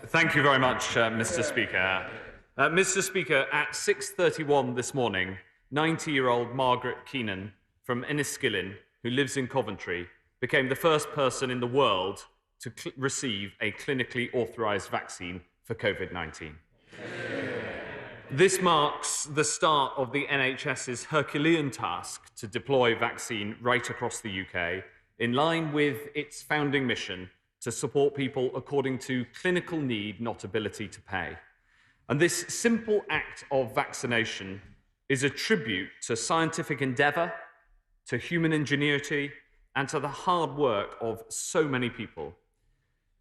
Thank you very much, Mr. Speaker. Mr. Speaker, at 6:31 this morning, 90-year-old Margaret Keenan from Enniskillen, who lives in Coventry, became the first person in the world to receive a clinically authorised vaccine for COVID-19. This marks the start of the NHS's Herculean task to deploy vaccine right across the UK, in line with its founding mission to support people according to clinical need, not ability to pay. And this simple act of vaccination is a tribute to scientific endeavour, to human ingenuity, and to the hard work of so many people.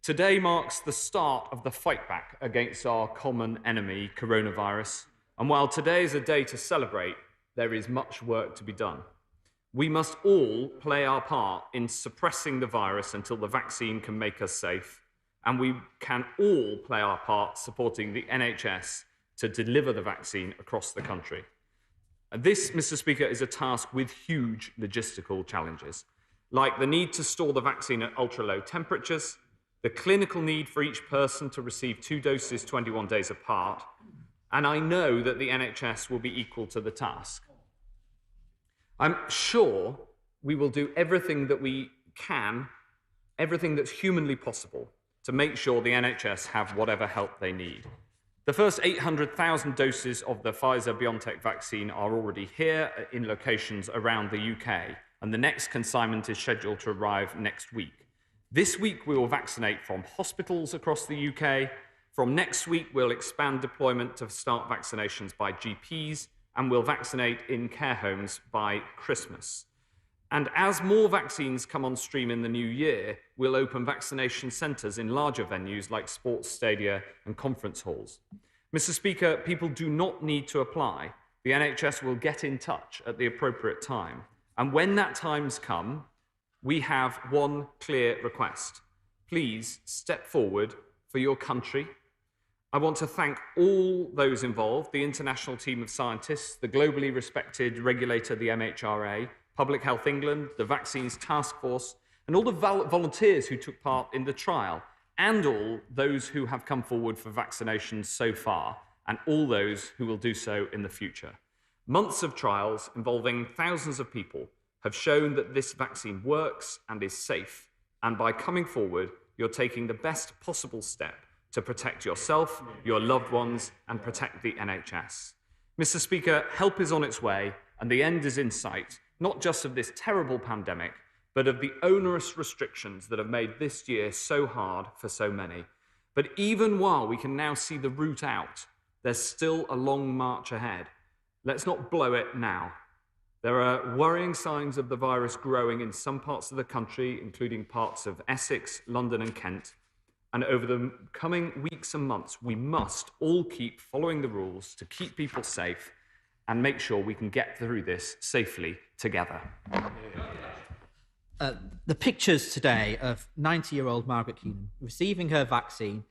Today marks the start of the fight back against our common enemy, coronavirus. And while today is a day to celebrate, there is much work to be done. We must all play our part in suppressing the virus until the vaccine can make us safe. And we can all play our part supporting the NHS to deliver the vaccine across the country. And this, Mr. Speaker, is a task with huge logistical challenges, like the need to store the vaccine at ultra-low temperatures, the clinical need for each person to receive 2 doses 21 days apart, and I know that the NHS will be equal to the task. I'm sure we will do everything that we can, everything that's humanly possible, to make sure the NHS have whatever help they need. The first 800,000 doses of the Pfizer-BioNTech vaccine are already here in locations around the UK, and the next consignment is scheduled to arrive next week. This week, we will vaccinate from hospitals across the UK. From next week, we'll expand deployment to start vaccinations by GPs, and we'll vaccinate in care homes by Christmas. And as more vaccines come on stream in the new year, we'll open vaccination centres in larger venues like sports stadia and conference halls. Mr. Speaker, people do not need to apply. The NHS will get in touch at the appropriate time. And when that time's come, we have one clear request. Please step forward for your country. I want to thank all those involved, the international team of scientists, the globally respected regulator, the MHRA, Public Health England, the Vaccines Task Force, and all the volunteers who took part in the trial, and all those who have come forward for vaccinations so far, and all those who will do so in the future. Months of trials involving thousands of people have shown that this vaccine works and is safe, and by coming forward, you're taking the best possible step to protect yourself, your loved ones, and protect the NHS. Mr. Speaker, help is on its way, and the end is in sight, not just of this terrible pandemic, but of the onerous restrictions that have made this year so hard for so many. But even while we can now see the route out, there's still a long march ahead. Let's not blow it now. There are worrying signs of the virus growing in some parts of the country, including parts of Essex, London, and Kent. And over the coming weeks and months, we must all keep following the rules to keep people safe and make sure we can get through this safely together. The pictures today of 90-year-old Margaret Keenan receiving her vaccine,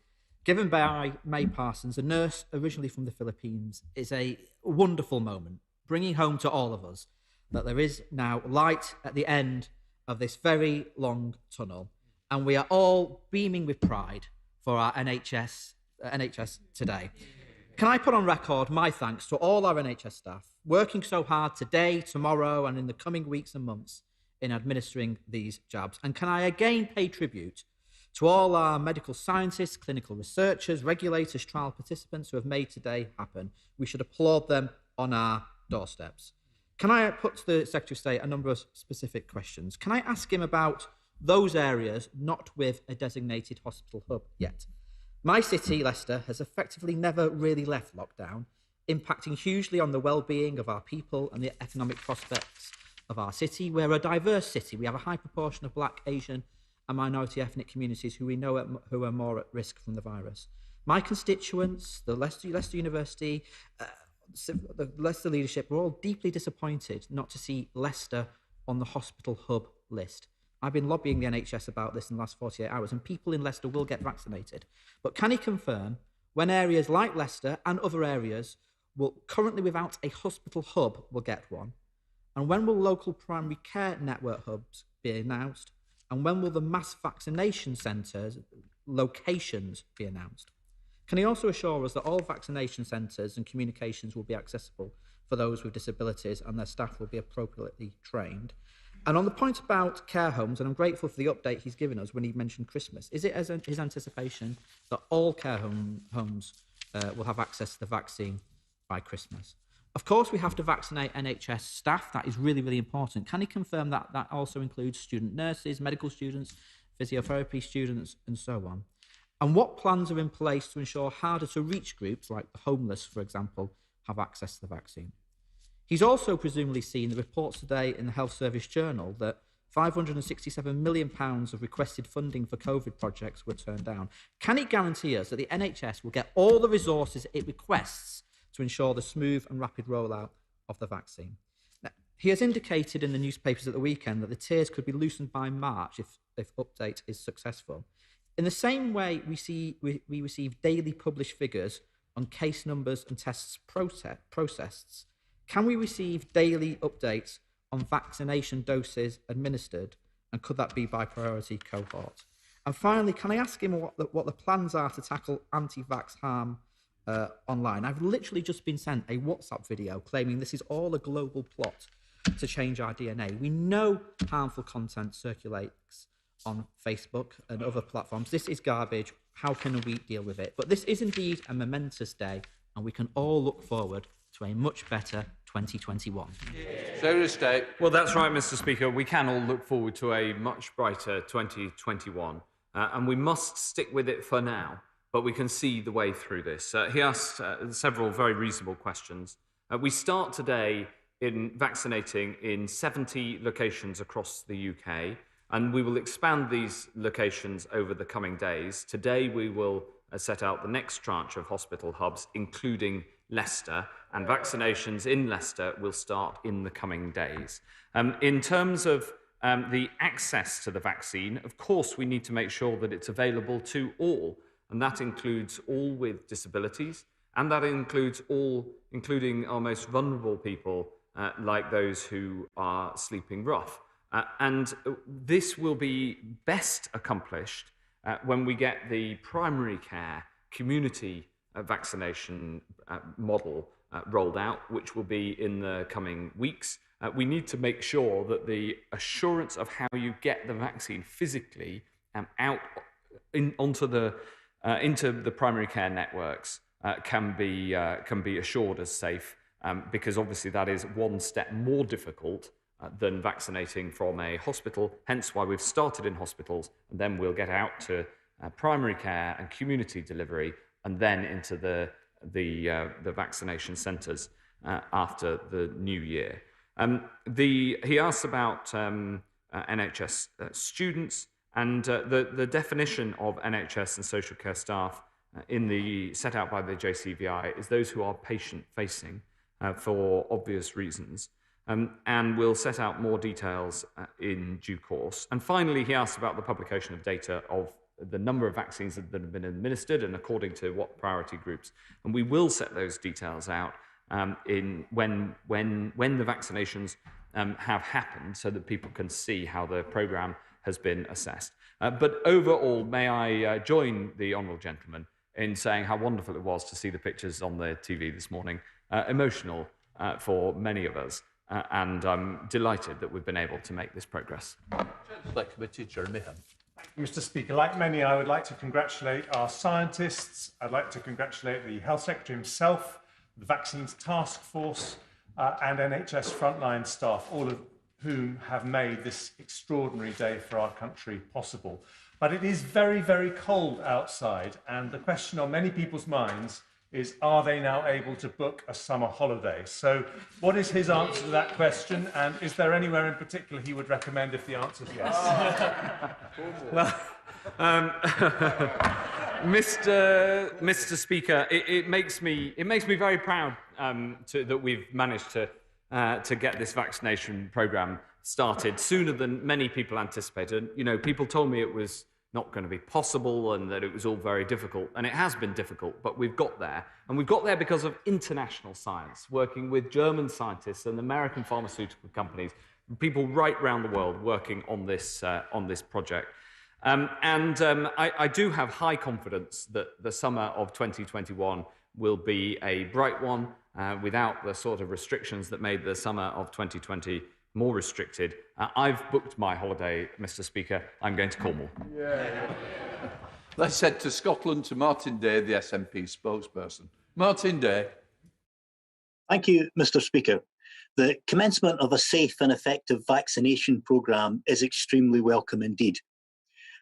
given by May Parsons, a nurse originally from the Philippines, is a wonderful moment, bringing home to all of us that there is now light at the end of this very long tunnel, and we are all beaming with pride for our NHS today. Can I put on record my thanks to all our NHS staff working so hard today, tomorrow, and in the coming weeks and months in administering these jabs? And can I again pay tribute to all our medical scientists, clinical researchers, regulators, trial participants who have made today happen? We should applaud them on our doorsteps. Can I put to the Secretary of State a number of specific questions? Can I ask him about those areas not with a designated hospital hub yet? My city, Leicester, has effectively never really left lockdown, impacting hugely on the well-being of our people and the economic prospects of our city. We're a diverse city. We have a high proportion of Black, Asian and minority ethnic communities who we know who are more at risk from the virus. My constituents, the Leicester University, the Leicester leadership, were all deeply disappointed not to see Leicester on the hospital hub list. I've been lobbying the NHS about this in the last 48 hours, and people in Leicester will get vaccinated. But can he confirm when areas like Leicester and other areas will currently without a hospital hub will get one? And when will local primary care network hubs be announced? And when will the mass vaccination centres locations be announced? Can he also assure us that all vaccination centres and communications will be accessible for those with disabilities and their staff will be appropriately trained? And on the point about care homes, and I'm grateful for the update he's given us when he mentioned Christmas, is it his anticipation that all care homes will have access to the vaccine by Christmas? Of course, we have to vaccinate NHS staff. That is really, really important. Can he confirm that that also includes student nurses, medical students, physiotherapy students, and so on? And what plans are in place to ensure harder to reach groups like the homeless, for example, have access to the vaccine? He's also presumably seen the reports today in the Health Service Journal that £567 million of requested funding for COVID projects were turned down. Can he guarantee us that the NHS will get all the resources it requests to ensure the smooth and rapid rollout of the vaccine? Now, he has indicated in the newspapers at the weekend that the tiers could be loosened by March if update is successful. In the same way we receive daily published figures on case numbers and tests processed, can we receive daily updates on vaccination doses administered, and could that be by priority cohort? And finally, can I ask him what the plans are to tackle anti-vax harm online? I've literally just been sent a WhatsApp video claiming this is all a global plot to change our DNA. We know harmful content circulates on Facebook and other platforms. This is garbage. How can we deal with it? But this is indeed a momentous day, and we can all look forward to a much better 2021. Well, that's right, Mr. Speaker. We can all look forward to a much brighter 2021, and we must stick with it for now, but we can see the way through this. He asked several very reasonable questions. We start today in vaccinating in 70 locations across the UK, and we will expand these locations over the coming days. Today, we will set out the next tranche of hospital hubs, including Leicester, and vaccinations in Leicester will start in the coming days. In terms of the access to the vaccine, of course, we need to make sure that it's available to all, and that includes all with disabilities, and that includes all, including our most vulnerable people, like those who are sleeping rough. And this will be best accomplished when we get the primary care community vaccination model rolled out, which will be in the coming weeks. We need to make sure that the assurance of how you get the vaccine physically out into the primary care networks can be assured as safe, because obviously that is one step more difficult than vaccinating from a hospital, hence why we've started in hospitals, and then we'll get out to primary care and community delivery, and then into the vaccination centres after the new year. He asked about NHS students, and the definition of NHS and social care staff set out by the JCVI is those who are patient-facing for obvious reasons. And we'll set out more details in due course. And finally, he asked about the publication of data of the number of vaccines that have been administered and according to what priority groups. And we will set those details out when the vaccinations have happened, so that people can see how the programme has been assessed. But overall, may I join the honourable gentleman in saying how wonderful it was to see the pictures on the TV this morning. Emotional for many of us. And I'm delighted that we've been able to make this progress. Mr. Speaker, like many, I would like to congratulate our scientists. I'd like to congratulate the Health Secretary himself, the Vaccines Task Force, and NHS frontline staff, all of whom have made this extraordinary day for our country possible. But it is very, very cold outside, and the question on many people's minds is, are they now able to book a summer holiday? So what is his answer to that question? And is there anywhere in particular he would recommend if the answer is yes? Well, Mr. Speaker, it makes me very proud that we've managed to get this vaccination programme started sooner than many people anticipated. You know, people told me it was not going to be possible and that it was all very difficult, and it has been difficult, but we've got there. And we've got there because of international science, working with German scientists and American pharmaceutical companies, people right around the world working on this project. I do have high confidence that the summer of 2021 will be a bright one without the sort of restrictions that made the summer of 2020 more restricted. I've booked my holiday, Mr. Speaker. I'm going to Cornwall. Yeah. Let's head to Scotland to Martin Day, the SNP spokesperson. Martin Day. Thank you, Mr. Speaker. The commencement of a safe and effective vaccination programme is extremely welcome indeed.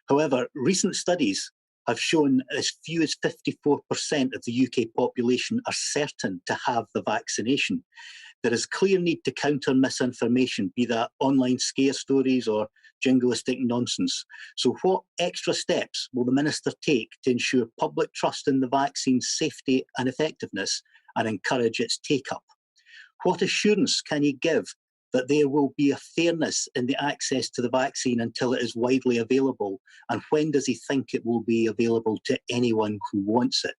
However, recent studies have shown as few as 54% of the UK population are certain to have the vaccination. There is clear need to counter misinformation, be that online scare stories or jingoistic nonsense. So what extra steps will the Minister take to ensure public trust in the vaccine's safety and effectiveness and encourage its take-up? What assurance can he give that there will be a fairness in the access to the vaccine until it is widely available? And when does he think it will be available to anyone who wants it?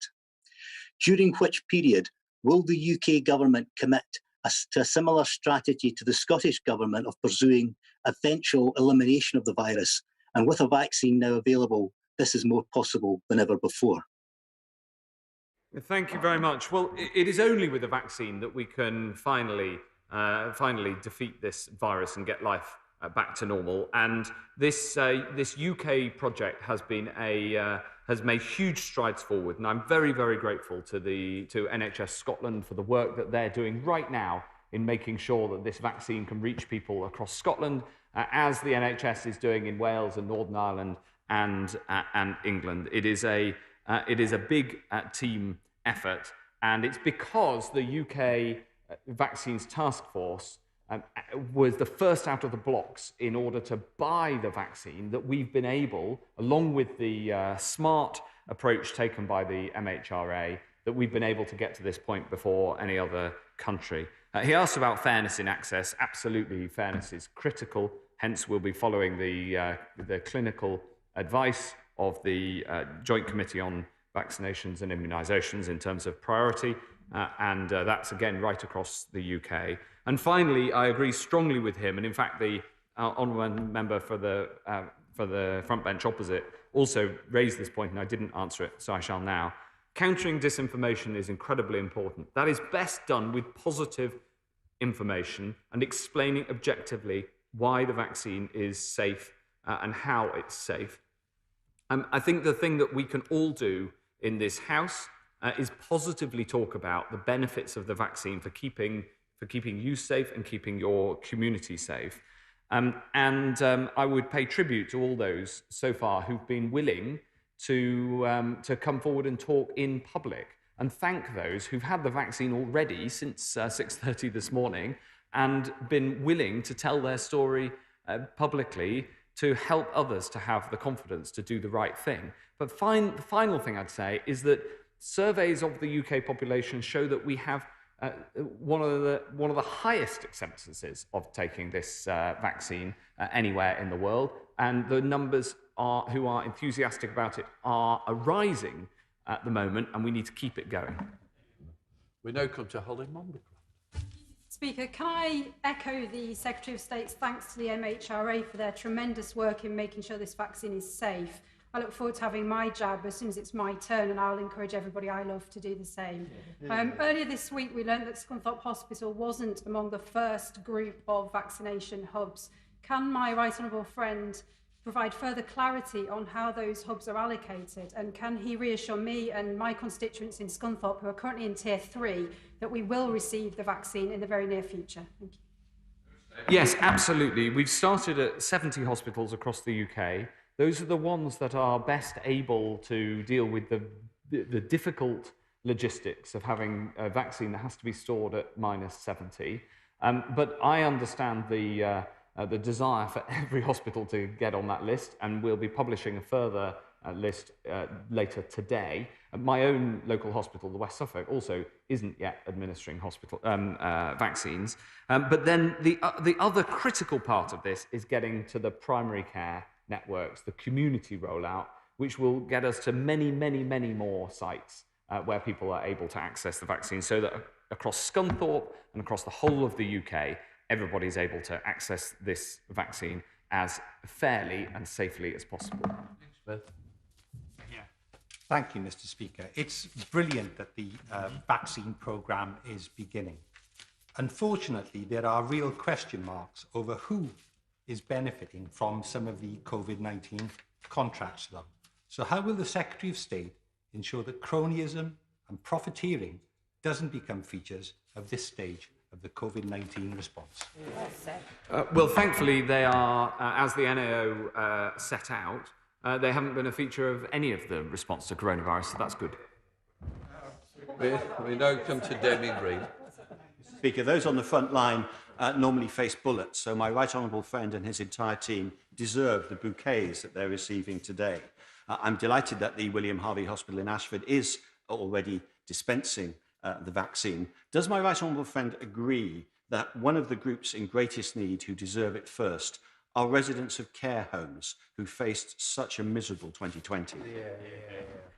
During which period will the UK government commit to a similar strategy to the Scottish government of pursuing eventual elimination of the virus? And with a vaccine now available, this is more possible than ever before. Thank you very much. Well, it is only with a vaccine that we can finally defeat this virus and get life back to normal. And this UK project has made huge strides forward. And I'm very, very grateful to NHS Scotland for the work that they're doing right now in making sure that this vaccine can reach people across Scotland, as the NHS is doing in Wales and Northern Ireland and England. It is a big team effort, and it's because the UK Vaccines Task Force was the first out of the blocks in order to buy the vaccine that we've been able, along with the smart approach taken by the MHRA, that we've been able to get to this point before any other country. He asked about fairness in access. Absolutely, fairness is critical. Hence, we'll be following the clinical advice of the Joint Committee on Vaccinations and Immunisations in terms of priority, and that's again right across the UK. And finally, I agree strongly with him, and in fact, the honourable member for the front bench opposite also raised this point, and I didn't answer it, so I shall now. Countering disinformation is incredibly important. That is best done with positive information and explaining objectively why the vaccine is safe and how it's safe. I think the thing that we can all do in this House is positively talk about the benefits of the vaccine for keeping you safe and keeping your community safe. I would pay tribute to all those so far who've been willing to come forward and talk in public, and thank those who've had the vaccine already since 6:30 this morning and been willing to tell their story publicly to help others to have the confidence to do the right thing. But the final thing I'd say is that surveys of the UK population show that we have one of the highest acceptances of taking this vaccine anywhere in the world, and the numbers who are enthusiastic about it are rising at the moment, and we need to keep it going. We now come to Holly Monbecroft. Speaker, can I echo the Secretary of State's thanks to the MHRA for their tremendous work in making sure this vaccine is safe. I look forward to having my jab as soon as it's my turn, and I'll encourage everybody I love to do the same. Earlier this week, we learned that Scunthorpe Hospital wasn't among the first group of vaccination hubs. Can my right honourable friend provide further clarity on how those hubs are allocated, and can he reassure me and my constituents in Scunthorpe, who are currently in Tier 3, that we will receive the vaccine in the very near future? Thank you. Yes, absolutely. We've started at 70 hospitals across the UK. Those are the ones that are best able to deal with the difficult logistics of having a vaccine that has to be stored at -70. But I understand the desire for every hospital to get on that list, and we'll be publishing a further list later today. My own local hospital, the West Suffolk, also isn't yet administering vaccines. But then the other critical part of this is getting to the primary care networks, the community rollout, which will get us to many, many, many more sites where people are able to access the vaccine, so that across Scunthorpe and across the whole of the UK, everybody's able to access this vaccine as fairly and safely as possible. Thank you, Mr. Speaker. It's brilliant that the vaccine programme is beginning. Unfortunately, there are real question marks over who is benefiting from some of the COVID-19 contracts, though. So how will the Secretary of State ensure that cronyism and profiteering doesn't become features of this stage of the COVID-19 response? Well, thankfully, they are, as the NAO set out, they haven't been a feature of any of the response to coronavirus, so that's good. We now come to Demi Green. Speaker, those on the front line normally face bullets, so my right honourable friend and his entire team deserve the bouquets that they're receiving today. I'm delighted that the William Harvey Hospital in Ashford is already dispensing the vaccine. Does my right honourable friend agree that one of the groups in greatest need who deserve it first are residents of care homes who faced such a miserable 2020?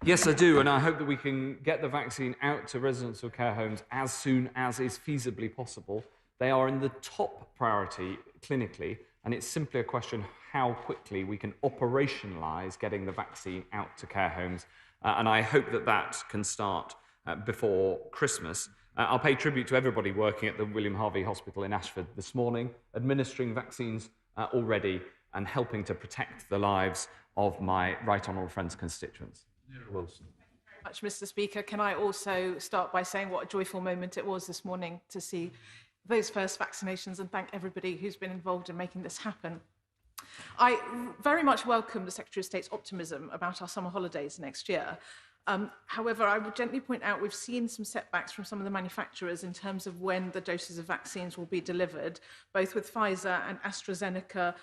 Yes, I do, and I hope that we can get the vaccine out to residents of care homes as soon as is feasibly possible. They are in the top priority clinically, and it's simply a question how quickly we can operationalise getting the vaccine out to care homes, and I hope that that can start before Christmas. I'll pay tribute to everybody working at the William Harvey Hospital in Ashford this morning, administering vaccines already and helping to protect the lives of my right honourable friend's constituents. Wilson. Much, Mr. Speaker. Can I also start by saying what a joyful moment it was this morning to see those first vaccinations and thank everybody who's been involved in making this happen. I very much welcome the Secretary of State's optimism about our summer holidays next year. However, I would gently point out we've seen some setbacks from some of the manufacturers in terms of when the doses of vaccines will be delivered. Both with Pfizer and AstraZeneca,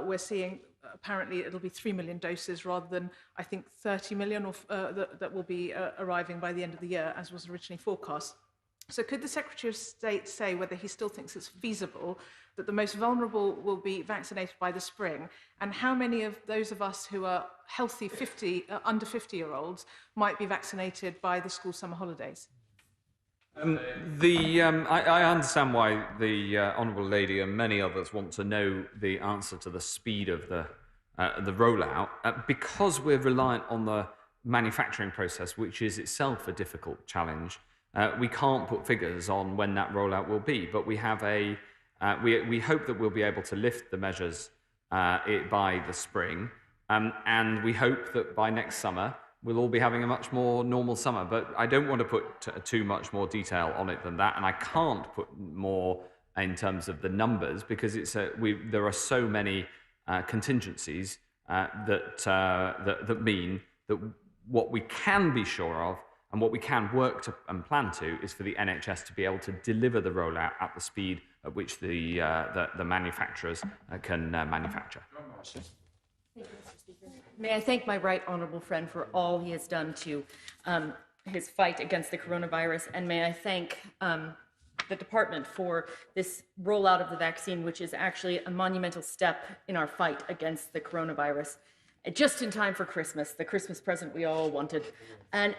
we're seeing apparently it'll be 3 million doses rather than, I think, 30 million that will be arriving by the end of the year, as was originally forecast. So could the Secretary of State say whether he still thinks it's feasible that the most vulnerable will be vaccinated by the spring, and how many of those of us who are healthy under 50-year-olds might be vaccinated by the school summer holidays? I understand why the Honourable Lady and many others want to know the answer to the speed of the rollout, because we're reliant on the manufacturing process, which is itself a difficult challenge. We can't put figures on when that rollout will be, but we have we hope that we'll be able to lift the measures by the spring, and we hope that by next summer we'll all be having a much more normal summer. But I don't want to put too much more detail on it than that, and I can't put more in terms of the numbers because there are so many contingencies that mean that what we can be sure of and what we can work to and plan to is for the NHS to be able to deliver the rollout at the speed at which the manufacturers can manufacture. May I thank my right honourable friend for all he has done to his fight against the coronavirus, and may I thank the department for this rollout of the vaccine, which is actually a monumental step in our fight against the coronavirus. Just in time for Christmas, the Christmas present we all wanted. And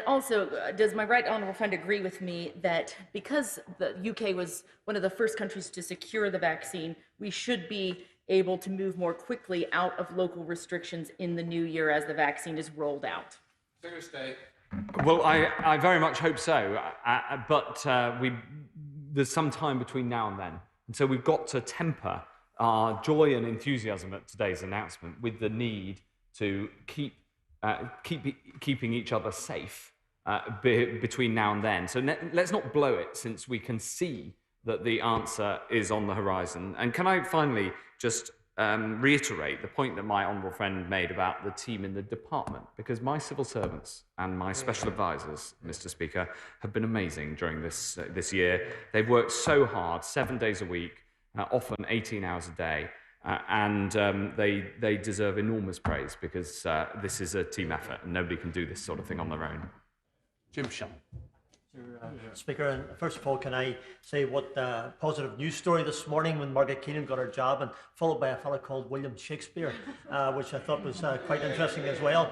also, does my right honourable friend agree with me that because the UK was one of the first countries to secure the vaccine, we should be able to move more quickly out of local restrictions in the new year as the vaccine is rolled out? Thursday. Well, I very much hope so, but there's some time between now and then. And so we've got to temper our joy and enthusiasm at today's announcement with the need to keeping each other safe between now and then. So let's not blow it, since we can see that the answer is on the horizon. And can I finally just reiterate the point that my honourable friend made about the team in the department, because my civil servants and my special advisors, Mr. Speaker, have been amazing during this year. They've worked so hard, 7 days a week, often 18 hours a day, and they deserve enormous praise, because this is a team effort and nobody can do this sort of thing on their own. Jim Shum. Speaker, and first of all, can I say what a positive news story this morning when Margaret Keenan got her job, and followed by a fellow called William Shakespeare, which I thought was quite interesting as well.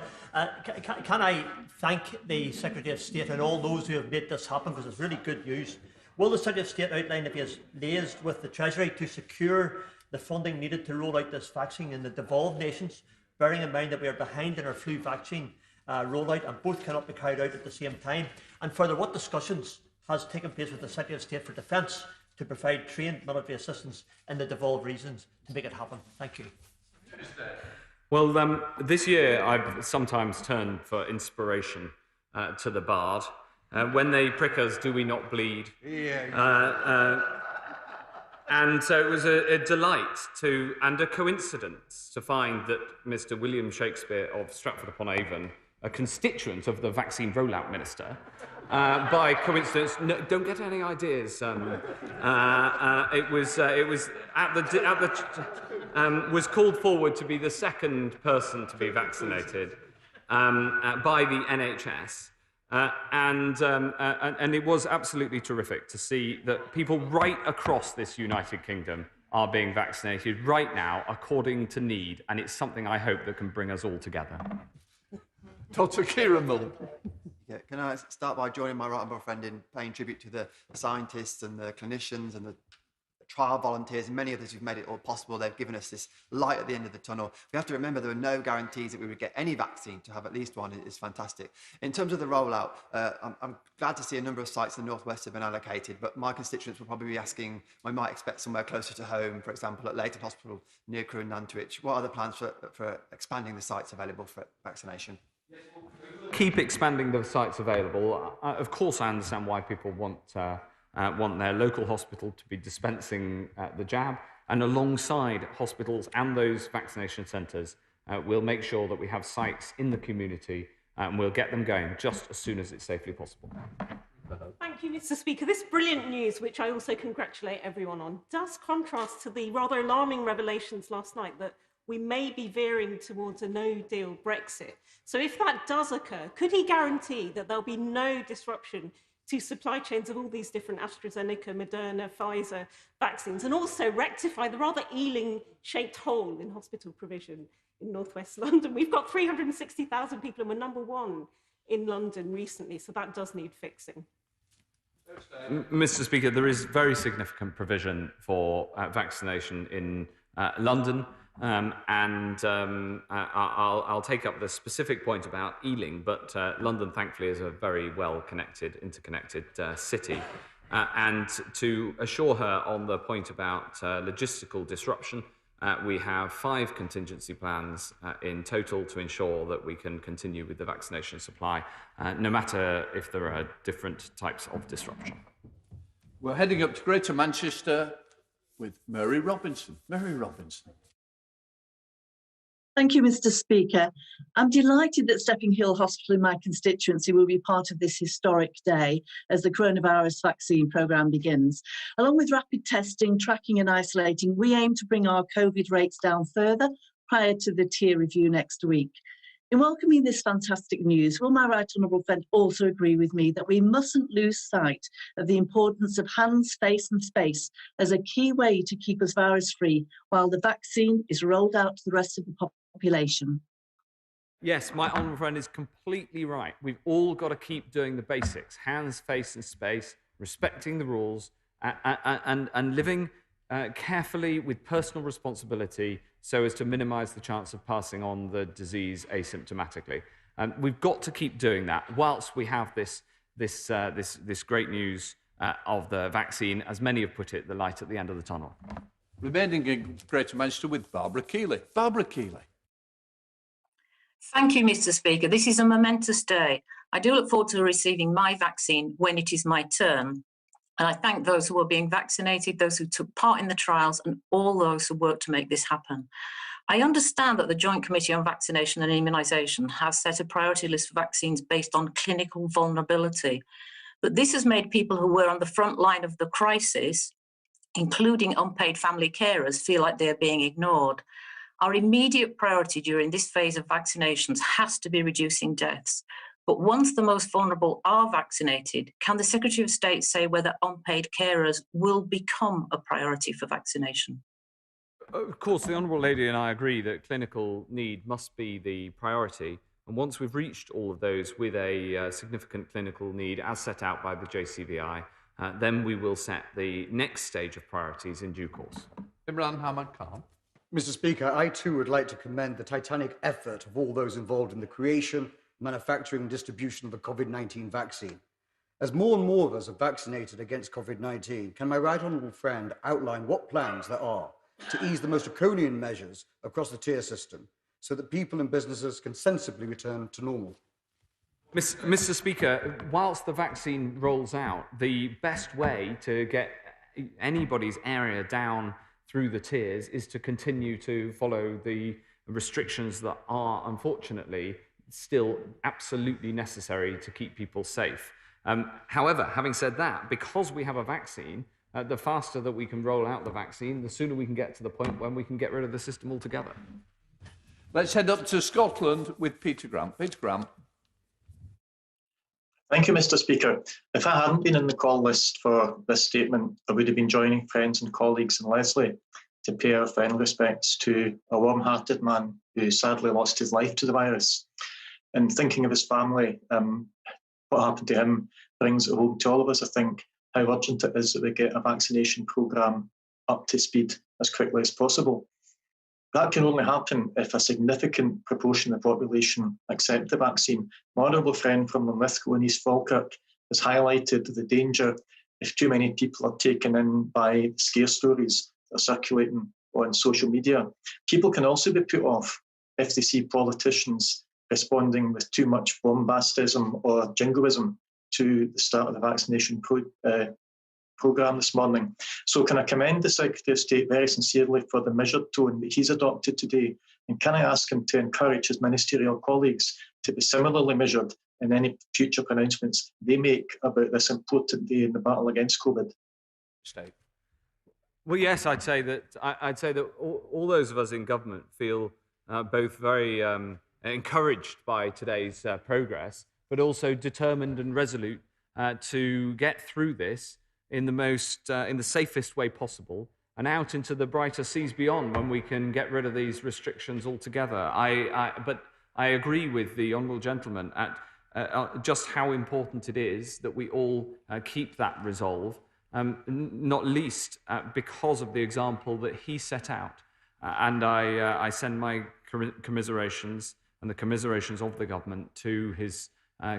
Can I thank the Secretary of State and all those who have made this happen, because it's really good news. Will the Secretary of State outline if he has liaised with the Treasury to secure the funding needed to roll out this vaccine in the devolved nations, bearing in mind that we are behind in our flu vaccine rollout, and both cannot be carried out at the same time? And further, what discussions has taken place with the Secretary of State for Defence to provide trained military assistance in the devolved regions to make it happen? Thank you. Well, this year I've sometimes turned for inspiration to the Bard. When they prick us, do we not bleed? And so it was a delight and a coincidence to find that Mr. William Shakespeare of Stratford-upon-Avon, a constituent of the vaccine rollout minister, by coincidence, no, don't get any ideas. It was was called forward to be the second person to be vaccinated by the NHS. And it was absolutely terrific to see that people right across this United Kingdom are being vaccinated right now according to need, and it's something I hope that can bring us all together. Dr. Keir Starmer. Yeah, can I start by joining my right honourable friend in paying tribute to the scientists and the clinicians and the trial volunteers and many others who've made it all possible. They've given us this light at the end of the tunnel. We have to remember there were no guarantees that we would get any vaccine. To have at least one is fantastic. In terms of the rollout, I'm glad to see a number of sites in the northwest have been allocated, but my constituents will probably be asking, I might expect somewhere closer to home, for example, at Leighton Hospital, near Crewe and Nantwich. What are the plans for expanding the sites available for vaccination? Keep expanding the sites available. Of course, I understand why people want their local hospital to be dispensing the jab, and alongside hospitals and those vaccination centres, we'll make sure that we have sites in the community and we'll get them going just as soon as it's safely possible. Thank you, Mr. Speaker. This brilliant news, which I also congratulate everyone on, does contrast to the rather alarming revelations last night that we may be veering towards a no-deal Brexit. So if that does occur, could he guarantee that there'll be no disruption to supply chains of all these different AstraZeneca, Moderna, Pfizer vaccines, and also rectify the rather Ealing-shaped hole in hospital provision in northwest London? We've got 360,000 people, and we're number one in London recently, so that does need fixing. Mr. Speaker, there is very significant provision for vaccination in London. I'll take up the specific point about Ealing, but London, thankfully, is a very well-connected, interconnected city. And to assure her on the point about logistical disruption, we have 5 contingency plans in total to ensure that we can continue with the vaccination supply, no matter if there are different types of disruption. We're heading up to Greater Manchester with Mary Robinson. Mary Robinson. Thank you, Mr. Speaker. I'm delighted that Stepping Hill Hospital in my constituency will be part of this historic day as the coronavirus vaccine programme begins. Along with rapid testing, tracking and isolating, we aim to bring our COVID rates down further prior to the tier review next week. In welcoming this fantastic news, will my right honourable friend also agree with me that we mustn't lose sight of the importance of hands, face and space as a key way to keep us virus-free while the vaccine is rolled out to the rest of the population? Yes, my honourable friend is completely right. We've all got to keep doing the basics: hands, face and space, respecting the rules, and living carefully with personal responsibility so as to minimise the chance of passing on the disease asymptomatically. We've got to keep doing that whilst we have this great news of the vaccine, as many have put it, the light at the end of the tunnel. Remaining in Greater Manchester with Barbara Keeley. Barbara Keeley. Thank you, Mr. Speaker. This is a momentous day. I do look forward to receiving my vaccine when it is my turn. And I thank those who are being vaccinated, those who took part in the trials, and all those who worked to make this happen. I understand that the Joint Committee on Vaccination and Immunisation has set a priority list for vaccines based on clinical vulnerability. But this has made people who were on the front line of the crisis, including unpaid family carers, feel like they're being ignored. Our immediate priority during this phase of vaccinations has to be reducing deaths. But once the most vulnerable are vaccinated, can the Secretary of State say whether unpaid carers will become a priority for vaccination? Of course, the Honourable Lady and I agree that clinical need must be the priority. And once we've reached all of those with a significant clinical need as set out by the JCVI, then we will set the next stage of priorities in due course. Imran Hamad Khan. Mr. Speaker, I too would like to commend the titanic effort of all those involved in the creation, manufacturing and distribution of the COVID-19 vaccine. As more and more of us are vaccinated against COVID-19, can my right honourable friend outline what plans there are to ease the most draconian measures across the tier system so that people and businesses can sensibly return to normal? Mr. Speaker, whilst the vaccine rolls out, the best way to get anybody's area down through the tiers is to continue to follow the restrictions that are, unfortunately, still absolutely necessary to keep people safe. However, having said that, because we have a vaccine, the faster that we can roll out the vaccine, the sooner we can get to the point when we can get rid of the system altogether. Let's head up to Scotland with Peter Grant. Peter Grant. Thank you, Mr. Speaker. If I hadn't been in the call list for this statement, I would have been joining friends and colleagues in Leslie to pay our final respects to a warm-hearted man who sadly lost his life to the virus. And thinking of his family, what happened to him brings it home to all of us, I think, how urgent it is that we get a vaccination programme up to speed as quickly as possible. That can only happen if a significant proportion of the population accept the vaccine. My honourable friend from Linlithgow in East Falkirk has highlighted the danger if too many people are taken in by scare stories that are circulating on social media. People can also be put off if they see politicians responding with too much bombastism or jingoism to the start of the vaccination programme this morning. So can I commend the Secretary of State very sincerely for the measured tone that he's adopted today, and can I ask him to encourage his ministerial colleagues to be similarly measured in any future pronouncements they make about this important day in the battle against COVID? Well, yes, I'd say that all those of us in government feel both very encouraged by today's progress, but also determined and resolute to get through this in the safest way possible and out into the brighter seas beyond when we can get rid of these restrictions altogether. But I agree with the honourable gentleman at just how important it is that we all keep that resolve, not least because of the example that he set out. And I send my commiserations and the commiserations of the government to his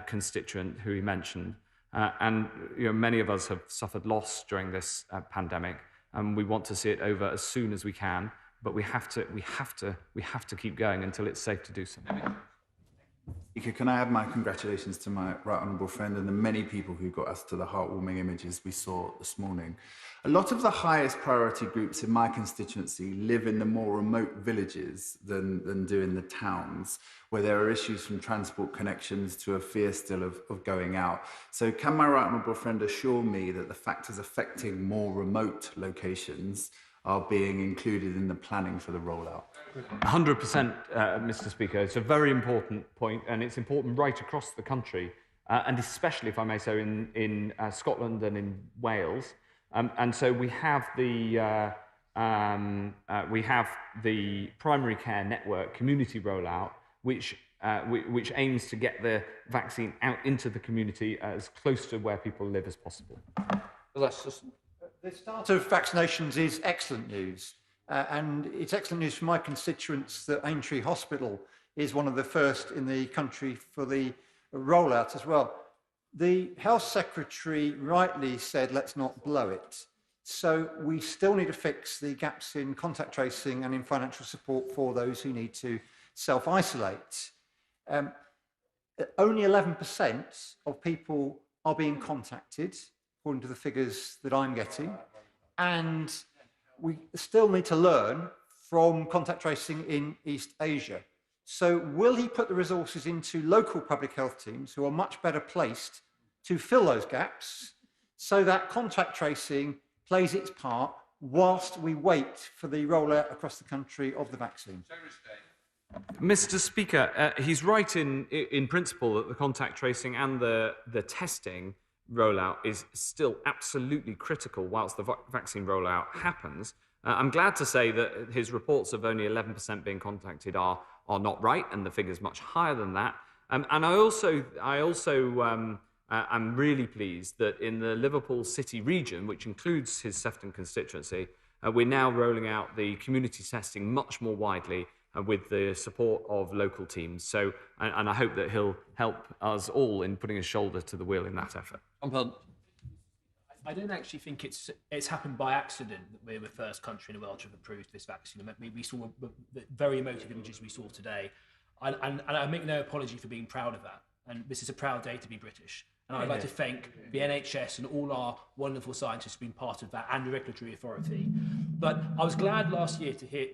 constituent who he mentioned. And many of us have suffered loss during this pandemic, and we want to see it over as soon as we can. But we have to keep going until it's safe to do so. Speaker, can I add my congratulations to my right honourable friend and the many people who got us to the heartwarming images we saw this morning. A lot of the highest priority groups in my constituency live in the more remote villages than do in the towns, where there are issues from transport connections to a fear still of going out. So can my right honourable friend assure me that the factors affecting more remote locations are being included in the planning for the rollout? 100%, Mr. Speaker. It's a very important point, and it's important right across the country, and especially, if I may say, in Scotland and in Wales. And so we have the primary care network community rollout, which aims to get the vaccine out into the community as close to where people live as possible. The start of vaccinations is excellent news. And it's excellent news for my constituents that Aintree Hospital is one of the first in the country for the rollout as well. The Health Secretary rightly said, let's not blow it. So we still need to fix the gaps in contact tracing and in financial support for those who need to self-isolate. Only 11% of people are being contacted, according to the figures that I'm getting. And we still need to learn from contact tracing in East Asia. So will he put the resources into local public health teams who are much better placed to fill those gaps so that contact tracing plays its part whilst we wait for the rollout across the country of the vaccine? Mr. Speaker, he's right in principle that the contact tracing and the testing rollout is still absolutely critical whilst the vaccine rollout happens. I'm glad to say that his reports of only 11% being contacted are not right, and the figure's much higher than that. And I'm really pleased that in the Liverpool City region, which includes his Sefton constituency, We're now rolling out the community testing much more widely with the support of local teams. So, and I hope that he'll help us all in putting a shoulder to the wheel in that effort. I don't actually think it's happened by accident that we're the first country in the world to have approved this vaccine. We saw the very emotive images we saw today. And I make no apology for being proud of that. And this is a proud day to be British. And I'd like to thank the NHS and all our wonderful scientists who've been part of that, and the regulatory authority. But I was glad last year to hear,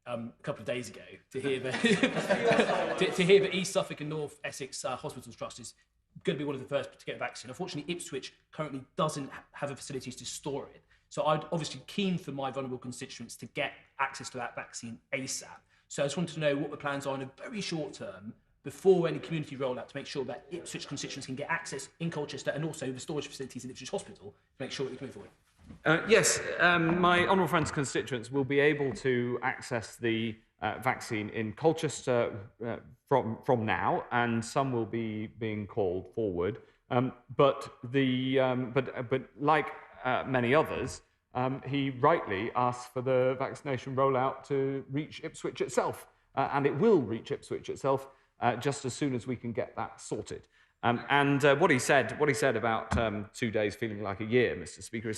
a couple of days ago, to hear that East Suffolk and North Essex Hospitals Trust is going to be one of the first to get a vaccine. Unfortunately, Ipswich currently doesn't have the facilities to store it. So I'm obviously keen for my vulnerable constituents to get access to that vaccine ASAP. So I just wanted to know what the plans are in a very short term before any community rollout to make sure that Ipswich constituents can get access in Colchester, and also the storage facilities in Ipswich Hospital to make sure that we can move forward. Yes, my honourable friends' constituents will be able to access the vaccine in Colchester from now, and some will be being called forward. But like many others, he rightly asked for the vaccination rollout to reach Ipswich itself, and it will reach Ipswich itself just as soon as we can get that sorted. And what he said about 2 days feeling like a year, Mr. Speaker, is